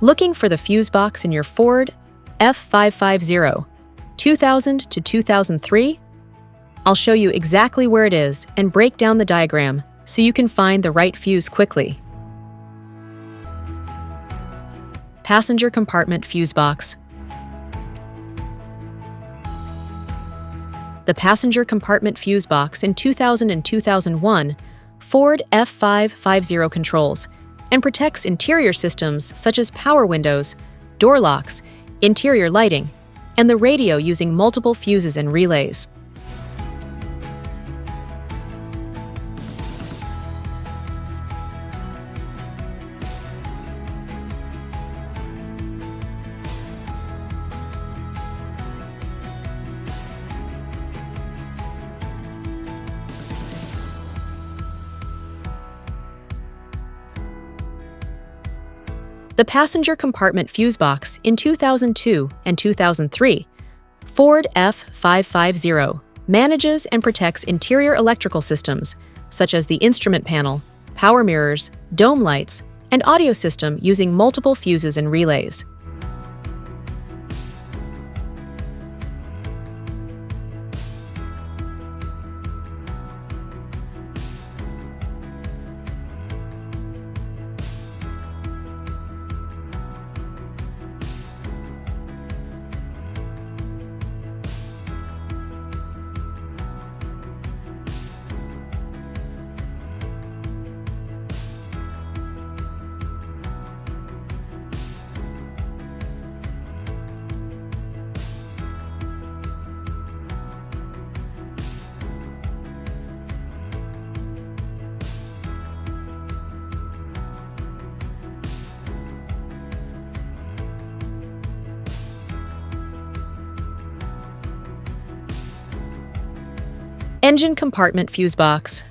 Looking for the fuse box in your Ford F-550, 2000 to 2003? I'll show you exactly where it is and break down the diagram so you can find the right fuse quickly. Passenger compartment fuse box. The passenger compartment fuse box in 2000 and 2001 Ford F-550 controls and protects interior systems such as power windows, door locks, interior lighting, and the radio using multiple fuses and relays. The passenger compartment fuse box in 2002 and 2003 Ford F-550 manages and protects interior electrical systems such as the instrument panel, power mirrors, dome lights, and audio system using multiple fuses and relays. Engine compartment fuse box.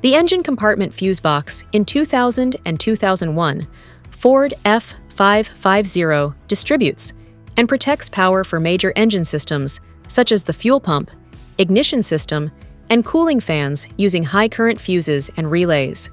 The engine compartment fuse box in 2000 and 2001 Ford F-550 distributes and protects power for major engine systems such as the fuel pump, ignition system, and cooling fans using high-current fuses and relays.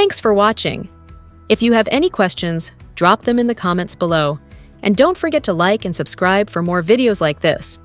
Thanks for watching. If you have any questions, drop them in the comments below. And don't forget to like and subscribe for more videos like this.